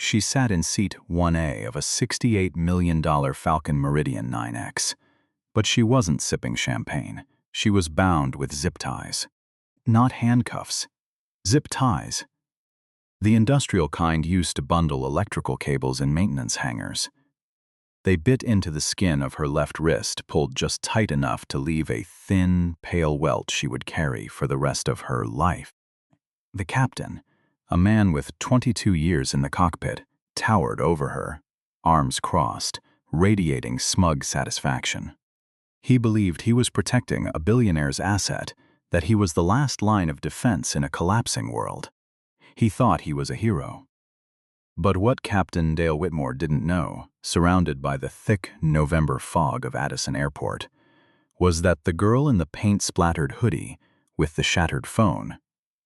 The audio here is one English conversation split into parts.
She sat in seat 1A of a $68 million Falcon Meridian 9X. But she wasn't sipping champagne. She was bound with zip ties. Not handcuffs. Zip ties. The industrial kind used to bundle electrical cables in maintenance hangers. They bit into the skin of her left wrist, pulled just tight enough to leave a thin, pale welt she would carry for the rest of her life. The captain, a man with 22 years in the cockpit, towered over her, arms crossed, radiating smug satisfaction. He believed he was protecting a billionaire's asset, that he was the last line of defense in a collapsing world. He thought he was a hero. But what Captain Dale Whitmore didn't know, surrounded by the thick November fog of Addison Airport, was that the girl in the paint-splattered hoodie with the shattered phone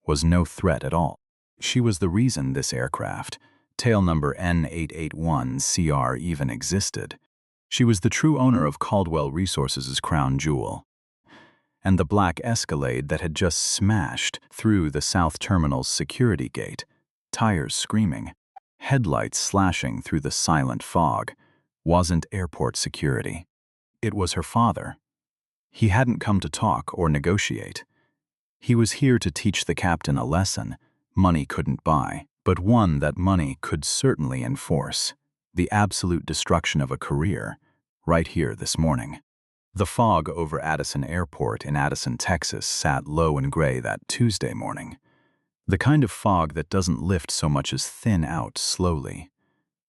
was no threat at all. She was the reason this aircraft, tail number N881CR, even existed. She was the true owner of Caldwell Resources' crown jewel. And the black Escalade that had just smashed through the South Terminal's security gate, tires screaming, headlights slashing through the silent fog, wasn't airport security. It was her father. He hadn't come to talk or negotiate. He was here to teach the captain a lesson money couldn't buy, but one that money could certainly enforce: the absolute destruction of a career, right here this morning. The fog over Addison Airport in Addison, Texas, sat low and gray that Tuesday morning. The kind of fog that doesn't lift so much as thin out slowly,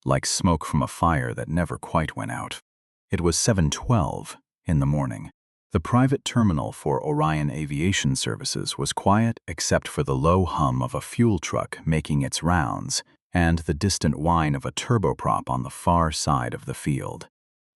like smoke from a fire that never quite went out. It was 7:12 in the morning. The private terminal for Orion Aviation Services was quiet except for the low hum of a fuel truck making its rounds and the distant whine of a turboprop on the far side of the field.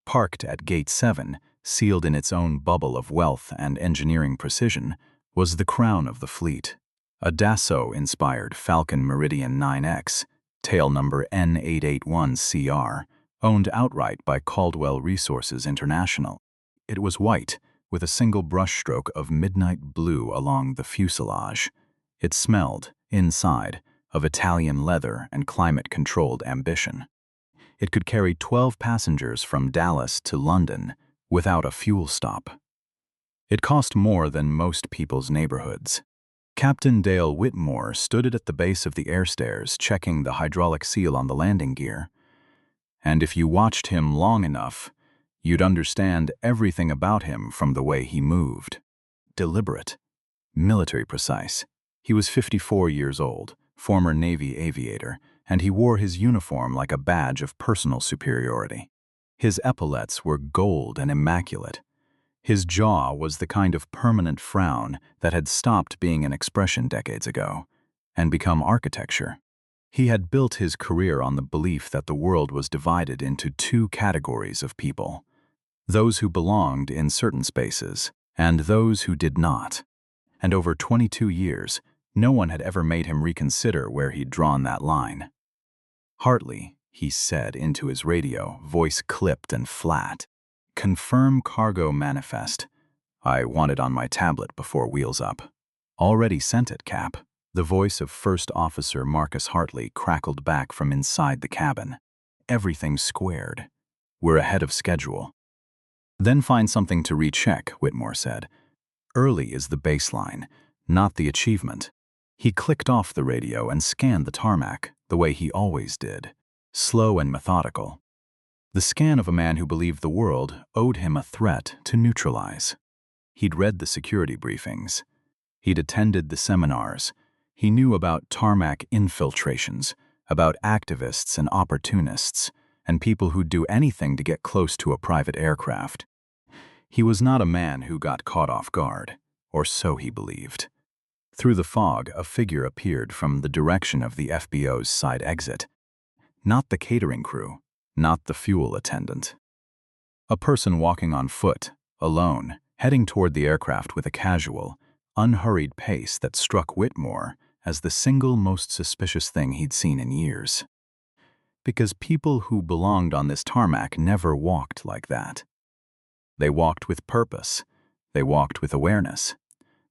Parked at Gate 7, sealed in its own bubble of wealth and engineering precision, was the crown of the fleet. A Dassault-inspired Falcon Meridian 9X, tail number N881CR, owned outright by Caldwell Resources International. It was white, with a single brushstroke of midnight blue along the fuselage. It smelled, inside, of Italian leather and climate-controlled ambition. It could carry 12 passengers from Dallas to London without a fuel stop. It cost more than most people's neighborhoods. Captain Dale Whitmore stood at the base of the air stairs checking the hydraulic seal on the landing gear. And if you watched him long enough, you'd understand everything about him from the way he moved. Deliberate, military precise. He was 54 years old, former Navy aviator, and he wore his uniform like a badge of personal superiority. His epaulets were gold and immaculate. His jaw was the kind of permanent frown that had stopped being an expression decades ago and become architecture. He had built his career on the belief that the world was divided into two categories of people: those who belonged in certain spaces and those who did not. And over 22 years, no one had ever made him reconsider where he'd drawn that line. "Hartley," he said into his radio, voice clipped and flat. "Confirm cargo manifest. I want it on my tablet before wheels up." "Already sent it, Cap." The voice of First Officer Marcus Hartley crackled back from inside the cabin. "Everything's squared. We're ahead of schedule." "Then find something to recheck," Whitmore said. "Early is the baseline, not the achievement." He clicked off the radio and scanned the tarmac the way he always did, slow and methodical. The scan of a man who believed the world owed him a threat to neutralize. He'd read the security briefings. He'd attended the seminars. He knew about tarmac infiltrations, about activists and opportunists, and people who'd do anything to get close to a private aircraft. He was not a man who got caught off guard, or so he believed. Through the fog, a figure appeared from the direction of the FBO's side exit. Not the catering crew, not the fuel attendant. A person walking on foot, alone, heading toward the aircraft with a casual, unhurried pace that struck Whitmore as the single most suspicious thing he'd seen in years. Because people who belonged on this tarmac never walked like that. They walked with purpose. They walked with awareness.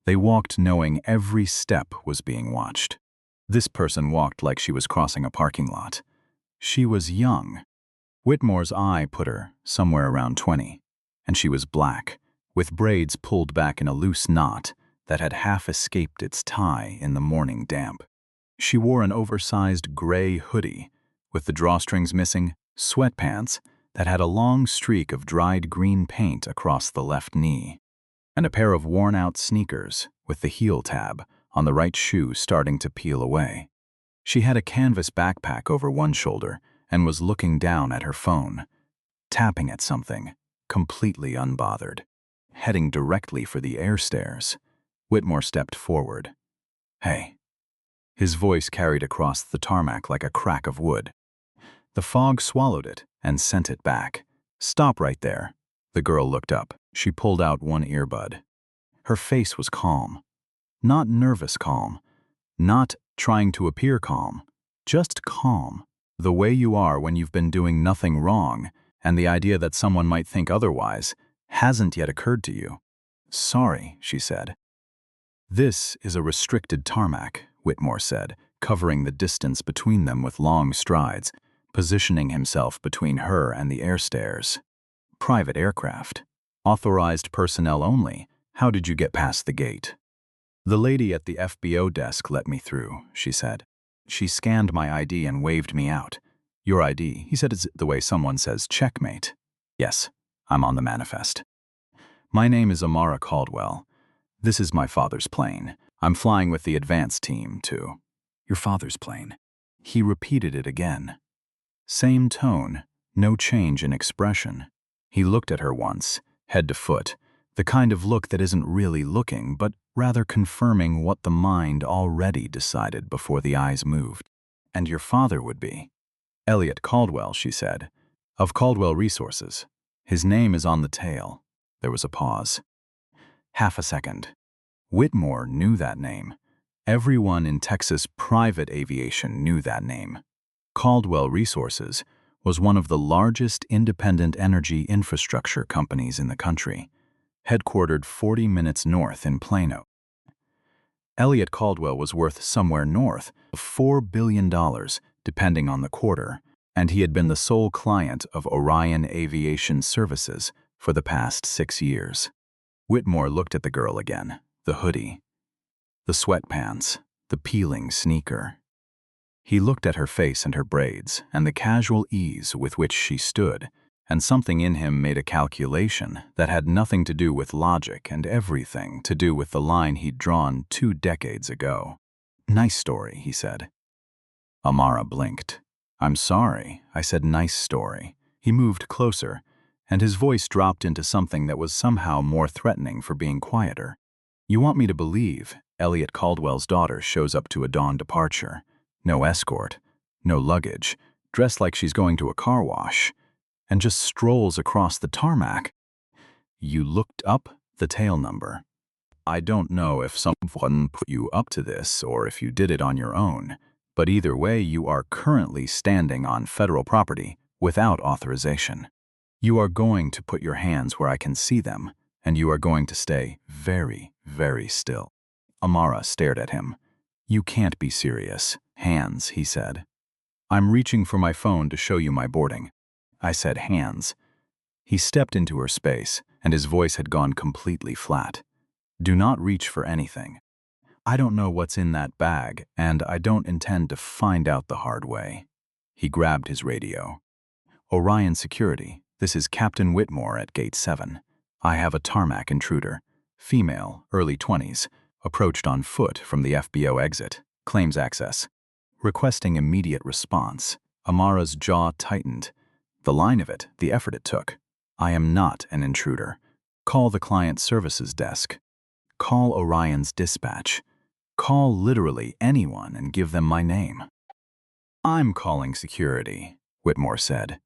They walked knowing every step was being watched. This person walked like she was crossing a parking lot. She was young. Whitmore's eye put her somewhere around 20, and she was black, with braids pulled back in a loose knot that had half escaped its tie in the morning damp. She wore an oversized gray hoodie, with the drawstrings missing, sweatpants that had a long streak of dried green paint across the left knee, and a pair of worn-out sneakers with the heel tab on the right shoe starting to peel away. She had a canvas backpack over one shoulder and was looking down at her phone, tapping at something, completely unbothered. Heading directly for the air stairs, Whitmore stepped forward. "Hey." His voice carried across the tarmac like a crack of wood. The fog swallowed it and sent it back. "Stop right there." The girl looked up. She pulled out one earbud. Her face was calm. Not nervous calm. Not trying to appear calm. Just calm. The way you are when you've been doing nothing wrong, and the idea that someone might think otherwise hasn't yet occurred to you. "Sorry," she said. "This is a restricted tarmac," Whitmore said, covering the distance between them with long strides, positioning himself between her and the air stairs. "Private aircraft. Authorized personnel only. How did you get past the gate?" "The lady at the FBO desk let me through," she said. "She scanned my ID and waved me out." "Your ID?" He said. "It's the way someone says checkmate." "Yes, I'm on the manifest." "My name is Amara Caldwell. This is my father's plane. I'm flying with the advance team, too." "Your father's plane?" He repeated it again. Same tone, no change in expression. He looked at her once, head to foot, the kind of look that isn't really looking, but rather confirming what the mind already decided before the eyes moved. "And your father would be?" "Elliot Caldwell," she said, "of Caldwell Resources. His name is on the tail." There was a pause. Half a second. Whitmore knew that name. Everyone in Texas private aviation knew that name. Caldwell Resources was one of the largest independent energy infrastructure companies in the country, headquartered 40 minutes north in Plano. Elliot Caldwell was worth somewhere north of $4 billion, depending on the quarter, and he had been the sole client of Orion Aviation Services for the past 6 years. Whitmore looked at the girl again, the hoodie, the sweatpants, the peeling sneaker. He looked at her face and her braids and the casual ease with which she stood, and something in him made a calculation that had nothing to do with logic and everything to do with the line he'd drawn 2 decades ago. "Nice story," he said. Amara blinked. "I'm sorry, I said nice story." He moved closer, and his voice dropped into something that was somehow more threatening for being quieter. "You want me to believe Elliot Caldwell's daughter shows up to a dawn departure. No escort, no luggage, dressed like she's going to a car wash, and just strolls across the tarmac. You looked up the tail number. I don't know if someone put you up to this or if you did it on your own, but either way you are currently standing on federal property without authorization. You are going to put your hands where I can see them, and you are going to stay very, very still." Amara stared at him. "You can't be serious." "Hands," he said. "I'm reaching for my phone to show you my boarding." I said hands. He stepped into her space, and his voice had gone completely flat. "Do not reach for anything. I don't know what's in that bag, and I don't intend to find out the hard way." He grabbed his radio. "Orion Security, this is Captain Whitmore at Gate 7. I have a tarmac intruder, female, early 20s, approached on foot from the FBO exit, claims access. Requesting immediate response." Amara's jaw tightened. The line of it, the effort it took. "I am not an intruder. Call the client services desk. Call Orion's dispatch. Call literally anyone and give them my name." "I'm calling security," Whitmore said.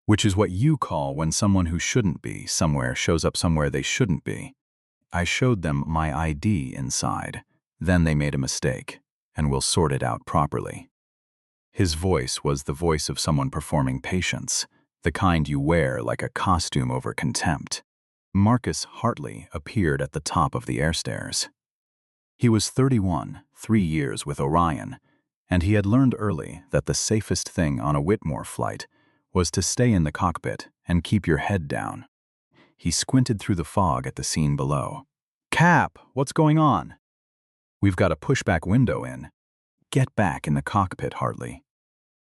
"Which is what you call when someone who shouldn't be somewhere shows up somewhere they shouldn't be. I showed them my ID inside. Then they made a mistake, and we'll sort it out properly." His voice was the voice of someone performing patience, the kind you wear like a costume over contempt. Marcus Hartley appeared at the top of the air stairs. He was 31, 3 years with Orion, And he had learned early that the safest thing on a Whitmore flight was to stay in the cockpit and keep your head down. He squinted through the fog at the scene below. "Cap, what's going on?" "We've got a pushback window in." "Get back in the cockpit, Hartley."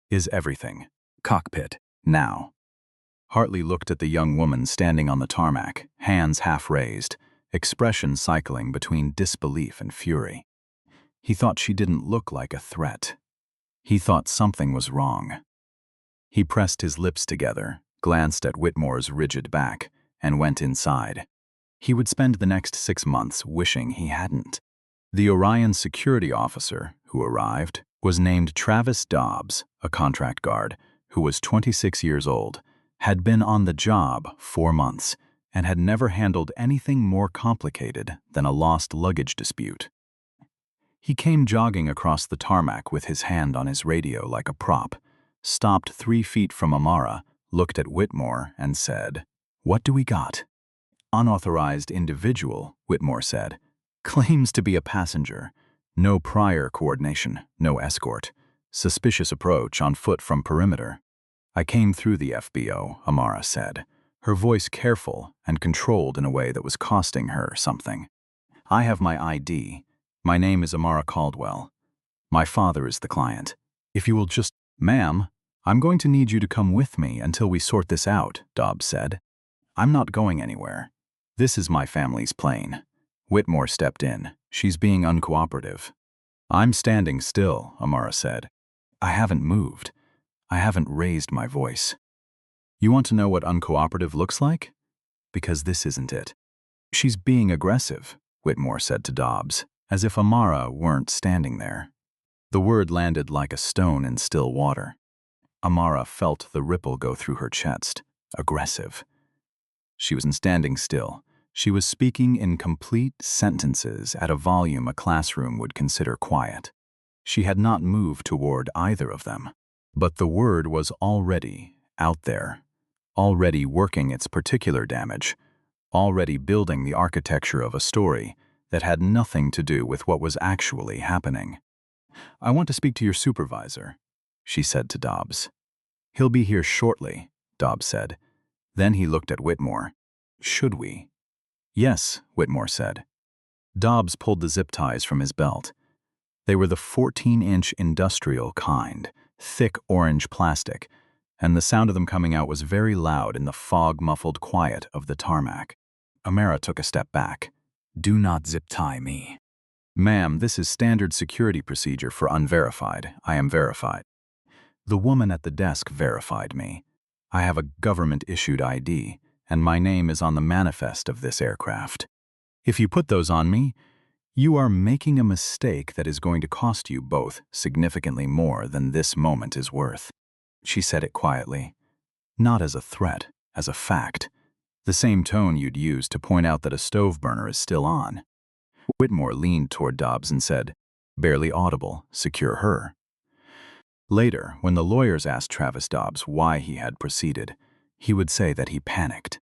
"Is everything." "Cockpit, now." Hartley looked at the young woman standing on the tarmac, hands half raised, expression cycling between disbelief and fury. He thought she didn't look like a threat. He thought something was wrong. He pressed his lips together, glanced at Whitmore's rigid back, and went inside. He would spend the next 6 months wishing he hadn't. The Orion security officer, who arrived, was named Travis Dobbs, a contract guard, who was 26 years old, had been on the job 4 months, and had never handled anything more complicated than a lost luggage dispute. He came jogging across the tarmac with his hand on his radio like a prop, stopped 3 feet from Amara, looked at Whitmore, and said, "What do we got?" "Unauthorized individual," Whitmore said. "Claims to be a passenger. No prior coordination, no escort. Suspicious approach on foot from perimeter." "I came through the FBO," Amara said, her voice careful and controlled in a way that was costing her something. "I have my ID. My name is Amara Caldwell. My father is the client. If you will just—" "Ma'am, I'm going to need you to come with me until we sort this out," Dobbs said. "I'm not going anywhere. This is my family's plane." Whitmore stepped in. "She's being uncooperative." "I'm standing still," Amara said. "I haven't moved. I haven't raised my voice." "You want to know what uncooperative looks like? Because this isn't it." "She's being aggressive," Whitmore said to Dobbs, as if Amara weren't standing there. The word landed like a stone in still water. Amara felt the ripple go through her chest. Aggressive. She wasn't standing still. She was speaking in complete sentences at a volume a classroom would consider quiet. She had not moved toward either of them. But the word was already out there, already working its particular damage, already building the architecture of a story that had nothing to do with what was actually happening. "I want to speak to your supervisor," she said to Dobbs. "He'll be here shortly," Dobbs said. Then he looked at Whitmore. "Should we?" "Yes," Whitmore said. Dobbs pulled the zip ties from his belt. They were the 14-inch industrial kind, thick orange plastic, and the sound of them coming out was very loud in the fog-muffled quiet of the tarmac. Amara took a step back. "Do not zip tie me." "Ma'am, this is standard security procedure for unverified. I am verified." "The woman at the desk verified me. I have a government-issued ID, and my name is on the manifest of this aircraft. If you put those on me, you are making a mistake that is going to cost you both significantly more than this moment is worth." She said it quietly. Not as a threat, as a fact. The same tone you'd use to point out that a stove burner is still on. Whitmore leaned toward Dobbs and said, barely audible, "Secure her." Later, when the lawyers asked Travis Dobbs why he had proceeded, he would say that he panicked.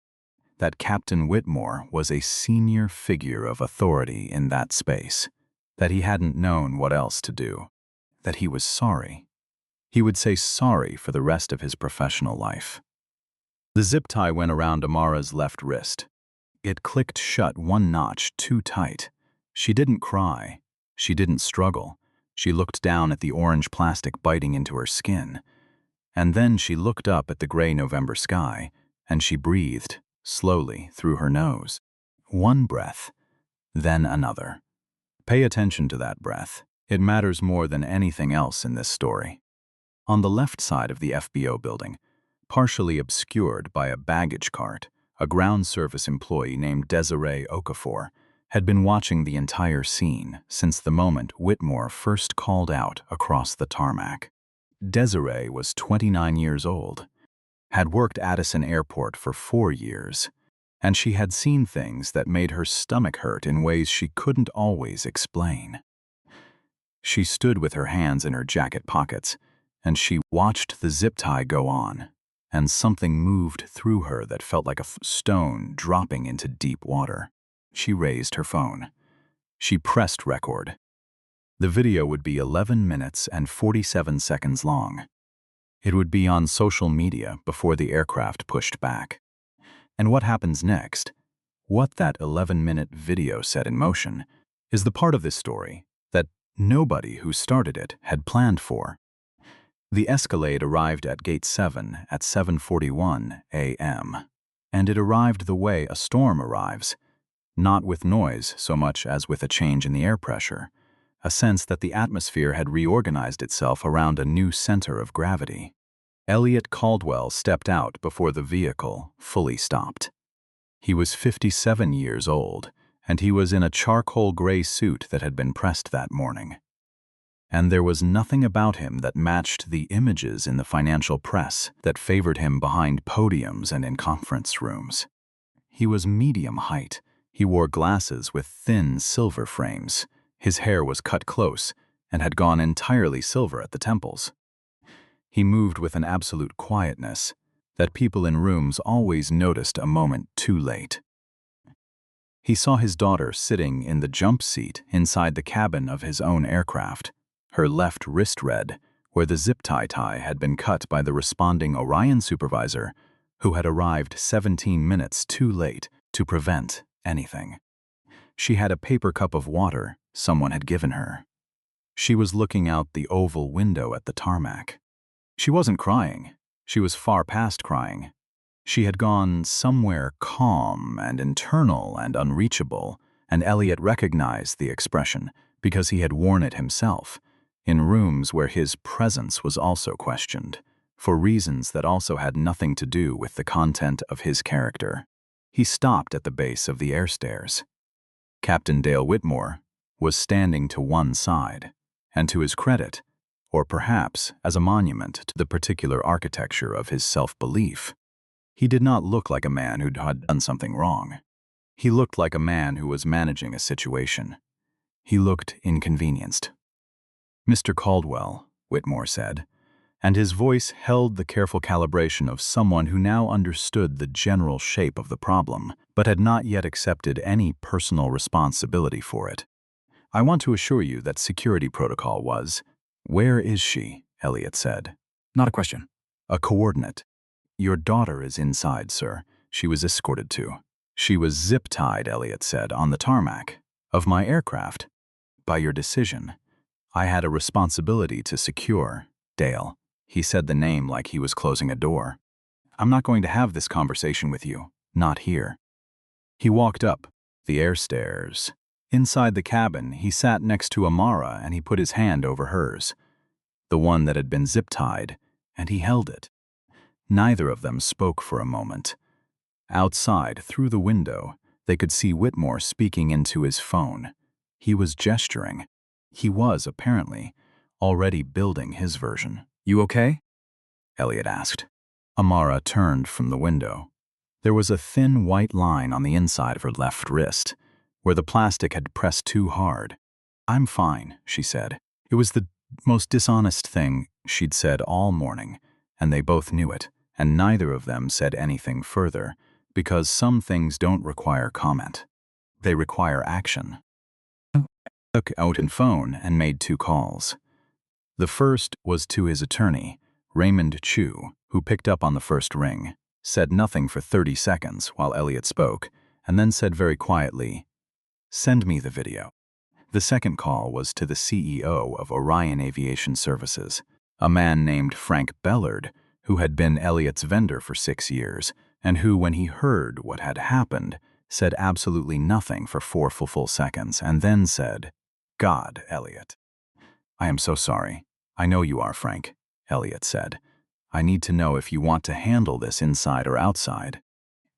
That Captain Whitmore was a senior figure of authority in that space, that he hadn't known what else to do, that he was sorry. He would say sorry for the rest of his professional life. The zip tie went around Amara's left wrist. It clicked shut 1 notch too tight. She didn't cry. She didn't struggle. She looked down at the orange plastic biting into her skin. And then she looked up at the gray November sky, and she breathed, slowly, through her nose. 1 breath, then another. Pay attention to that breath. It matters more than anything else in this story. On the left side of the FBO building, partially obscured by a baggage cart, a ground service employee named Desiree Okafor had been watching the entire scene since the moment Whitmore first called out across the tarmac. Desiree was 29 years old, had worked Addison Airport for 4 years, and she had seen things that made her stomach hurt in ways she couldn't always explain. She stood with her hands in her jacket pockets, and she watched the zip tie go on, and something moved through her that felt like a stone dropping into deep water. She raised her phone. She pressed record. The video would be 11 minutes and 47 seconds long. It would be on social media before the aircraft pushed back. And what happens next, what that 11-minute video set in motion, is the part of this story that nobody who started it had planned for. The Escalade arrived at Gate 7 at 7:41 a.m., and it arrived the way a storm arrives, not with noise so much as with a change in the air pressure, a sense that the atmosphere had reorganized itself around a new center of gravity. Elliot Caldwell stepped out before the vehicle fully stopped. He was 57 years old, and he was in a charcoal gray suit that had been pressed that morning. And there was nothing about him that matched the images in the financial press that favored him behind podiums and in conference rooms. He was medium height. He wore glasses with thin silver frames. His hair was cut close and had gone entirely silver at the temples. He moved with an absolute quietness that people in rooms always noticed a moment too late. He saw his daughter sitting in the jump seat inside the cabin of his own aircraft, her left wrist red, where the zip tie had been cut by the responding Orion supervisor, who had arrived 17 minutes too late to prevent anything. She had a paper cup of water someone had given her. She was looking out the oval window at the tarmac. She wasn't crying. She was far past crying. She had gone somewhere calm and internal and unreachable, and Elliot recognized the expression because he had worn it himself, in rooms where his presence was also questioned, for reasons that also had nothing to do with the content of his character. He stopped at the base of the air stairs. Captain Dale Whitmore was standing to one side, and to his credit, or perhaps as a monument to the particular architecture of his self-belief, he did not look like a man who had done something wrong. He looked like a man who was managing a situation. He looked inconvenienced. "Mr. Caldwell," Whitmore said, and his voice held the careful calibration of someone who now understood the general shape of the problem, but had not yet accepted any personal responsibility for it. "I want to assure you that security protocol was—" "Where is she?" Elliot said. "Not a question. A coordinate. Your daughter is inside, sir. She was escorted to." "She was zip-tied," Elliot said, "on the tarmac of my aircraft. By your decision. I had a responsibility to secure Dale." He said the name like he was closing a door. "I'm not going to have this conversation with you. Not here." He walked up the air stairs. Inside the cabin, he sat next to Amara and he put his hand over hers, the one that had been zip-tied, and he held it. Neither of them spoke for a moment. Outside, through the window, they could see Whitmore speaking into his phone. He was gesturing. He was, apparently, already building his version. "You okay?" Elliot asked. Amara turned from the window. There was a thin white line on the inside of her left wrist, where the plastic had pressed too hard. "I'm fine," she said. It was the most dishonest thing she'd said all morning, and they both knew it, and neither of them said anything further, because some things don't require comment. They require action. He took out his phone and made 2 calls. The first was to his attorney, Raymond Chu, who picked up on the first ring, said nothing for 30 seconds while Elliot spoke, and then said very quietly, "Send me the video." The second call was to the CEO of Orion Aviation Services, a man named Frank Bellard, who had been Elliot's vendor for 6 years, and who, when he heard what had happened, said absolutely nothing for 4 full seconds, and then said, "God, Elliot." "I am so sorry. I know you are, Frank," Elliot said. "I need to know if you want to handle this inside or outside.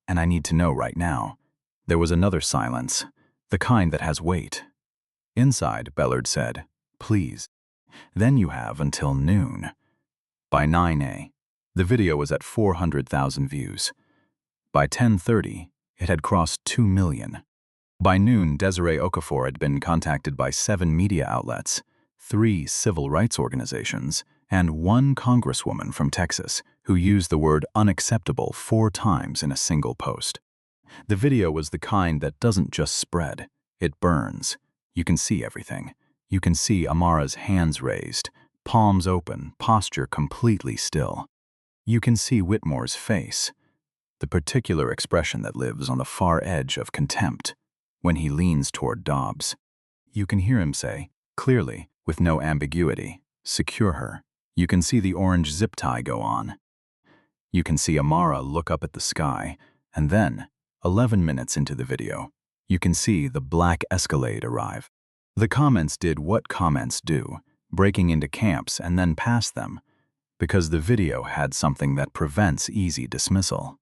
And I need to know right now." There was another silence, the kind that has weight. "Inside," Bellard said. "Please. Then you have until noon." By 9 the video was at 400,000 views. By 10:30, it had crossed 2 million. By noon, Desiree Okafor had been contacted by 7 media outlets, 3 civil rights organizations, and 1 congresswoman from Texas who used the word unacceptable 4 times in a single post. The video was the kind that doesn't just spread, it burns. You can see everything. You can see Amara's hands raised, palms open, posture completely still. You can see Whitmore's face, the particular expression that lives on the far edge of contempt, when he leans toward Dobbs. You can hear him say, clearly, with no ambiguity, "Secure her." You can see the orange zip tie go on. You can see Amara look up at the sky, and then, 11 minutes into the video, you can see the black Escalade arrive. The comments did what comments do, breaking into camps and then past them, because the video had something that prevents easy dismissal.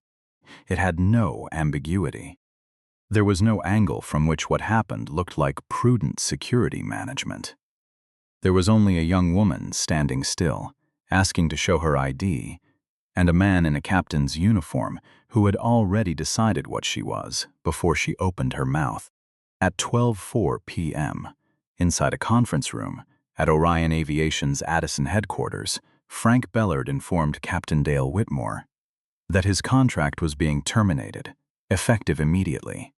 It had no ambiguity. There was no angle from which what happened looked like prudent security management. There was only a young woman standing still, asking to show her ID, and a man in a captain's uniform who had already decided what she was before she opened her mouth. At 12:04 p.m., inside a conference room at Orion Aviation's Addison headquarters, Frank Bellard informed Captain Dale Whitmore that his contract was being terminated, effective immediately.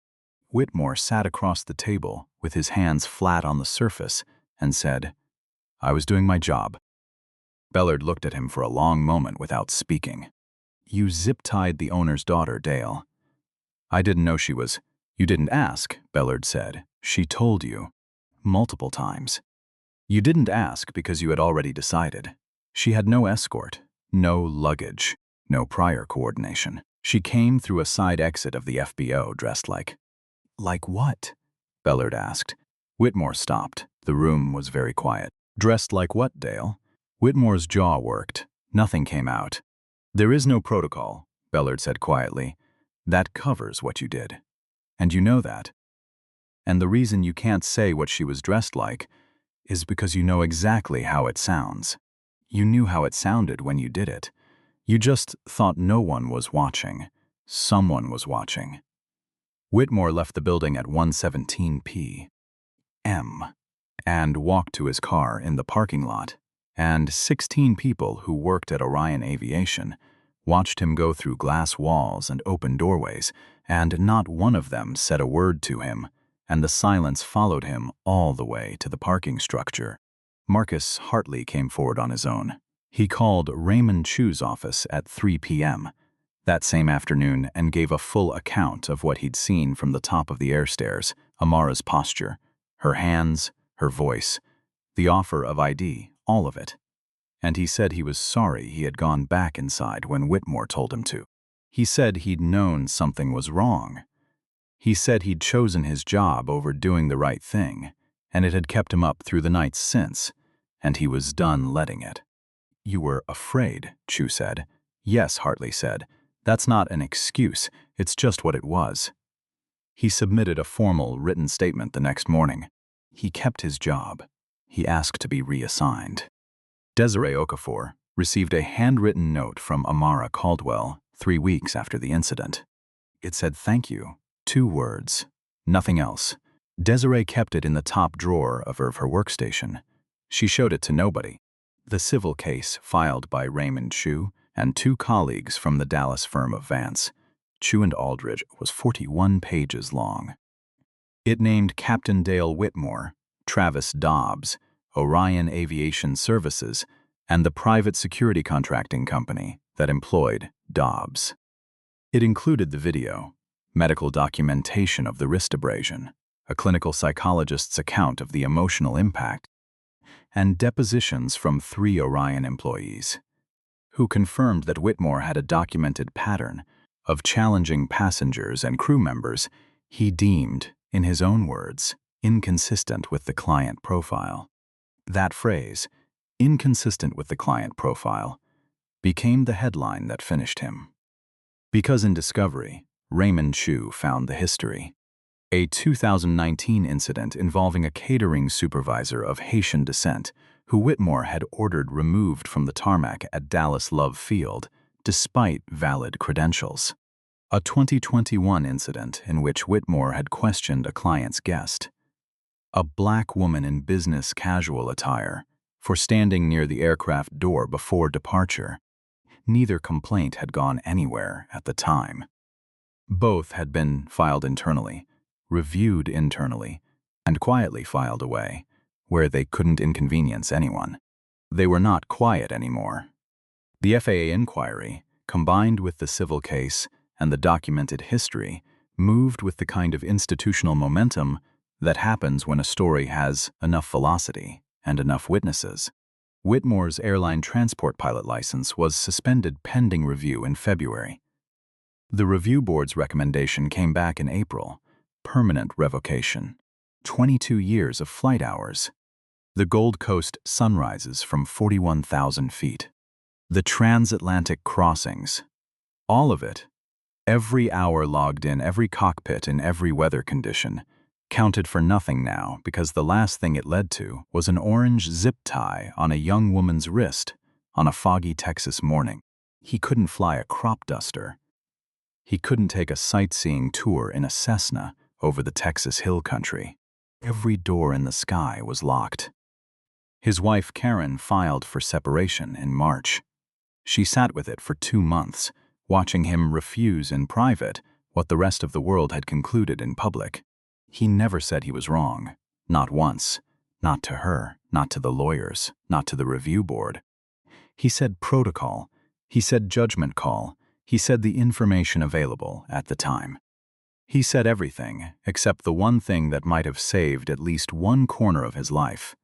Whitmore sat across the table with his hands flat on the surface and said, "I was doing my job." Bellard looked at him for a long moment without speaking. "You zip-tied the owner's daughter, Dale." "I didn't know she was—" "You didn't ask," Bellard said. "She told you. Multiple times. You didn't ask because you had already decided. She had no escort, no luggage, no prior coordination. She came through a side exit of the FBO dressed like—" "Like what?" Bellard asked. Whitmore stopped. The room was very quiet. "Dressed like what, Dale?" Whitmore's jaw worked. Nothing came out. "There is no protocol," Bellard said quietly. "That covers what you did. And you know that. And the reason you can't say what she was dressed like is because you know exactly how it sounds. You knew how it sounded when you did it. You just thought no one was watching. Someone was watching." Whitmore left the building at 1:17 p.m. and walked to his car in the parking lot, and 16 people who worked at Orion Aviation watched him go through glass walls and open doorways, and not one of them said a word to him, and the silence followed him all the way to the parking structure. Marcus Hartley came forward on his own. He called Raymond Chu's office at 3 p.m. that same afternoon and gave a full account of what he'd seen from the top of the air stairs, Amara's posture, her hands, her voice, the offer of ID, all of it. And he said he was sorry he had gone back inside when Whitmore told him to. He said he'd known something was wrong. He said he'd chosen his job over doing the right thing, and it had kept him up through the nights since, and he was done letting it. "You were afraid," Chu said. "Yes," Hartley said. "That's not an excuse, it's just what it was." He submitted a formal written statement the next morning. He kept his job. He asked to be reassigned. Desiree Okafor received a handwritten note from Amara Caldwell 3 weeks after the incident. It said, "Thank you." 2 words. Nothing else. Desiree kept it in the top drawer of her workstation. She showed it to nobody. The civil case filed by Raymond Chu and 2 colleagues from the Dallas firm of Vance, Chu and Aldridge, was 41 pages long. It named Captain Dale Whitmore, Travis Dobbs, Orion Aviation Services, and the private security contracting company that employed Dobbs. It included the video, medical documentation of the wrist abrasion, a clinical psychologist's account of the emotional impact, and depositions from 3 Orion employees, who confirmed that Whitmore had a documented pattern of challenging passengers and crew members he deemed, in his own words, inconsistent with the client profile. That phrase, inconsistent with the client profile, became the headline that finished him. Because in discovery, Raymond Chu found the history. A 2019 incident involving a catering supervisor of Haitian descent who Whitmore had ordered removed from the tarmac at Dallas Love Field, despite valid credentials. A 2021 incident in which Whitmore had questioned a client's guest, a black woman in business casual attire, for standing near the aircraft door before departure. Neither complaint had gone anywhere at the time. Both had been filed internally, reviewed internally, and quietly filed away, where they couldn't inconvenience anyone. They were not quiet anymore. The FAA inquiry, combined with the civil case and the documented history, moved with the kind of institutional momentum that happens when a story has enough velocity and enough witnesses. Whitmore's airline transport pilot license was suspended pending review in February. The review board's recommendation came back in April: permanent revocation. 22 years of flight hours. The Gold Coast sunrises from 41,000 feet. The transatlantic crossings. All of it. Every hour logged in, every cockpit in every weather condition, counted for nothing now because the last thing it led to was an orange zip tie on a young woman's wrist on a foggy Texas morning. He couldn't fly a crop duster. He couldn't take a sightseeing tour in a Cessna over the Texas hill country. Every door in the sky was locked. His wife Karen filed for separation in March. She sat with it for 2 months, watching him refuse in private what the rest of the world had concluded in public. He never said he was wrong, not once, not to her, not to the lawyers, not to the review board. He said protocol, he said judgment call, he said the information available at the time. He said everything except the one thing that might have saved at least one corner of his life.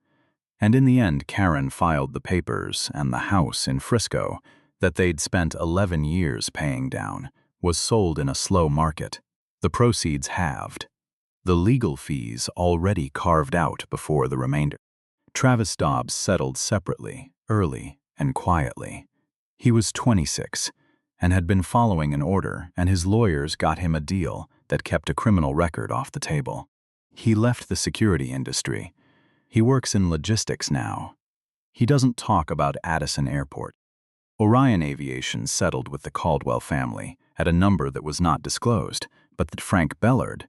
And in the end, Karen filed the papers, and the house in Frisco that they'd spent 11 years paying down was sold in a slow market. The proceeds halved. The legal fees already carved out before the remainder. Travis Dobbs settled separately, early and quietly. He was 26 and had been following an order, and his lawyers got him a deal that kept a criminal record off the table. He left the security industry. He works in logistics now. He doesn't talk about Addison Airport. Orion Aviation settled with the Caldwell family at a number that was not disclosed, but that Frank Bellard,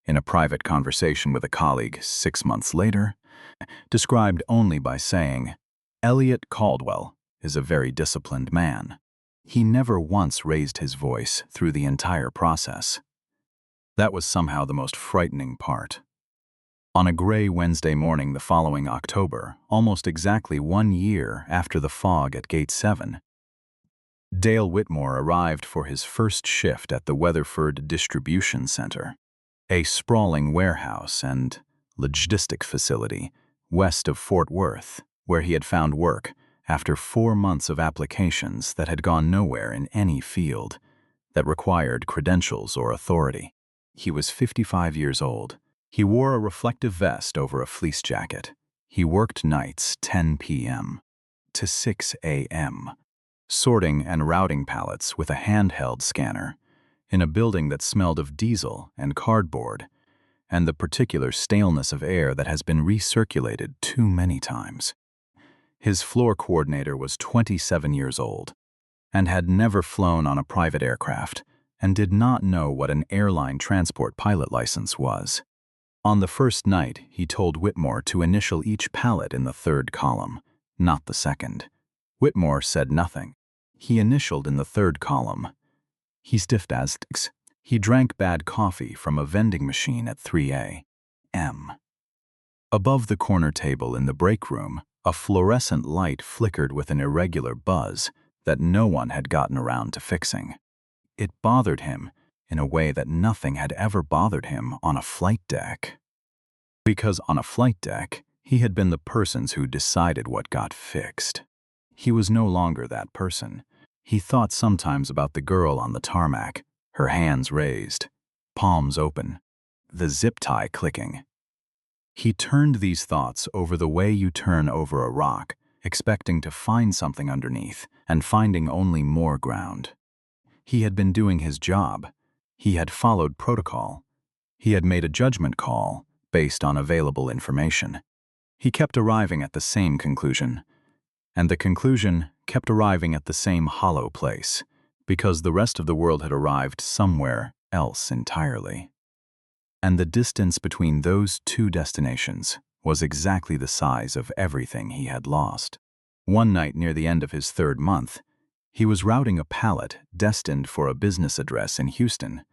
in a private conversation with a colleague 6 months later, described only by saying, "Elliot Caldwell is a very disciplined man." He never once raised his voice through the entire process. That was somehow the most frightening part. On a gray Wednesday morning the following October, almost exactly 1 year after the fog at Gate 7, Dale Whitmore arrived for his first shift at the Weatherford Distribution Center, a sprawling warehouse and logistic facility west of Fort Worth, where he had found work after 4 months of applications that had gone nowhere in any field that required credentials or authority. He was 55 years old. He wore a reflective vest over a fleece jacket. He worked nights 10 p.m. to 6 a.m., sorting and routing pallets with a handheld scanner in a building that smelled of diesel and cardboard and the particular staleness of air that has been recirculated too many times. His floor coordinator was 27 years old and had never flown on a private aircraft and did not know what an airline transport pilot license was. On the first night, he told Whitmore to initial each pallet in the 3rd column, not the 2nd. Whitmore said nothing. He initialed in the 3rd column. He stiffed as he drank bad coffee from a vending machine at 3 a.m. Above the corner table in the break room, a fluorescent light flickered with an irregular buzz that no one had gotten around to fixing. It bothered him in a way that nothing had ever bothered him on a flight deck. Because on a flight deck, he had been the person who decided what got fixed. He was no longer that person. He thought sometimes about the girl on the tarmac, her hands raised, palms open, the zip tie clicking. He turned these thoughts over the way you turn over a rock, expecting to find something underneath and finding only more ground. He had been doing his job. He had followed protocol. He had made a judgment call based on available information. He kept arriving at the same conclusion, and the conclusion kept arriving at the same hollow place, because the rest of the world had arrived somewhere else entirely. And the distance between those two destinations was exactly the size of everything he had lost. One night near the end of his 3rd month, he was routing a pallet destined for a business address in Houston,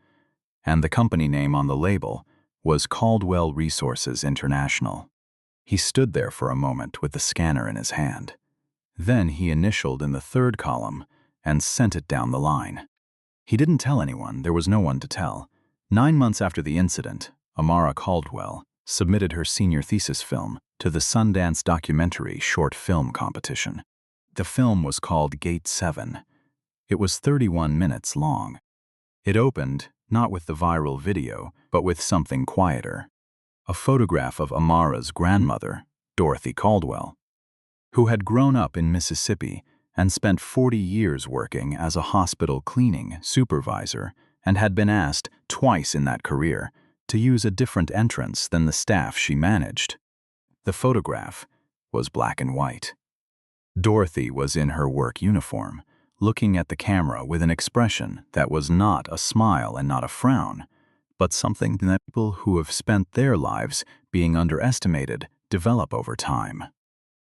and the company name on the label was Caldwell Resources International. He stood there for a moment with the scanner in his hand. Then he initialed in the third column and sent it down the line. He didn't tell anyone. There was no one to tell. 9 months after the incident, Amara Caldwell submitted her senior thesis film to the Sundance documentary short film competition. The film was called Gate 7. It was 31 minutes long. It opened not with the viral video, but with something quieter. A photograph of Amara's grandmother, Dorothy Caldwell, who had grown up in Mississippi and spent 40 years working as a hospital cleaning supervisor and had been asked twice in that career to use a different entrance than the staff she managed. The photograph was black and white. Dorothy was in her work uniform, looking at the camera with an expression that was not a smile and not a frown, but something that people who have spent their lives being underestimated develop over time.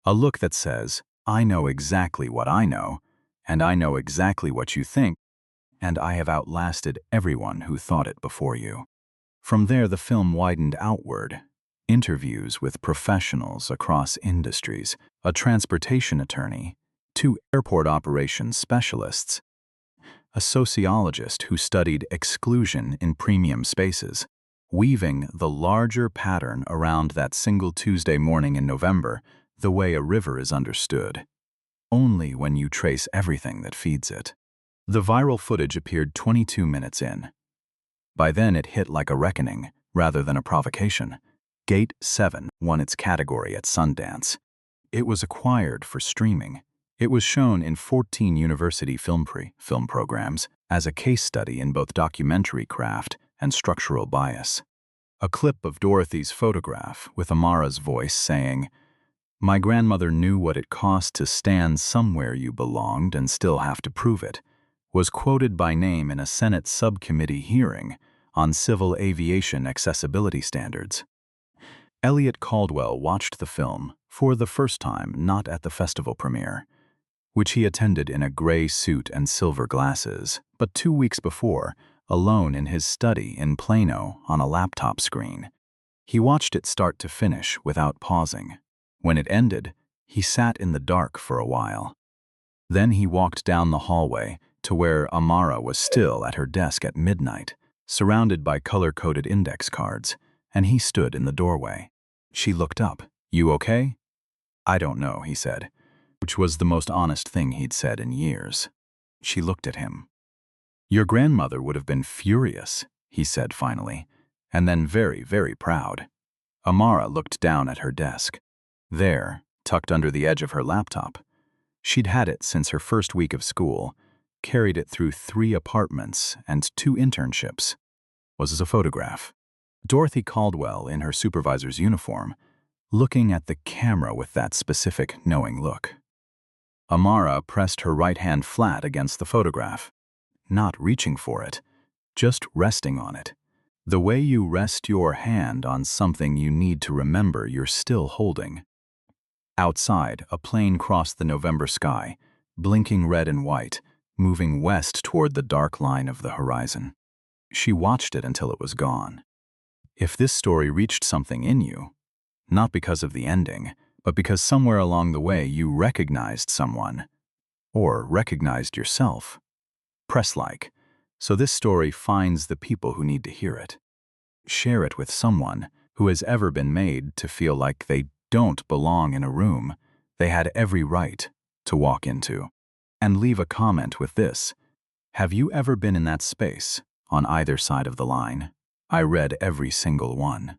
A look that says, I know exactly what I know, and I know exactly what you think, and I have outlasted everyone who thought it before you. From there, the film widened outward. Interviews with professionals across industries, a transportation attorney, 2 airport operations specialists, a sociologist who studied exclusion in premium spaces, weaving the larger pattern around that single Tuesday morning in November, the way a river is understood, only when you trace everything that feeds it. The viral footage appeared 22 minutes in. By then it hit like a reckoning, rather than a provocation. Gate 7 won its category at Sundance. It was acquired for streaming. It was shown in 14 university film programs as a case study in both documentary craft and structural bias. A clip of Dorothy's photograph with Amara's voice saying, "My grandmother knew what it cost to stand somewhere you belonged and still have to prove it," was quoted by name in a Senate subcommittee hearing on civil aviation accessibility standards. Elliot Caldwell watched the film for the first time not at the festival premiere, which he attended in a gray suit and silver glasses, but 2 weeks before, alone in his study in Plano on a laptop screen. He watched it start to finish without pausing. When it ended, he sat in the dark for a while. Then he walked down the hallway to where Amara was still at her desk at midnight, surrounded by color-coded index cards, and he stood in the doorway. She looked up. "You okay?" "I don't know," he said, which was the most honest thing he'd said in years. She looked at him. "Your grandmother would have been furious," he said finally, and then very, very proud. Amara looked down at her desk. There, tucked under the edge of her laptop, she'd had it since her first week of school, carried it through 3 apartments and 2 internships, was a photograph. Dorothy Caldwell in her supervisor's uniform, looking at the camera with that specific knowing look. Amara pressed her right hand flat against the photograph, not reaching for it, just resting on it. The way you rest your hand on something you need to remember you're still holding. Outside, a plane crossed the November sky, blinking red and white, moving west toward the dark line of the horizon. She watched it until it was gone. If this story reached something in you, not because of the ending, but because somewhere along the way you recognized someone, or recognized yourself, press like, so this story finds the people who need to hear it. Share it with someone who has ever been made to feel like they don't belong in a room they had every right to walk into. And leave a comment with this: have you ever been in that space, on either side of the line? I read every single one.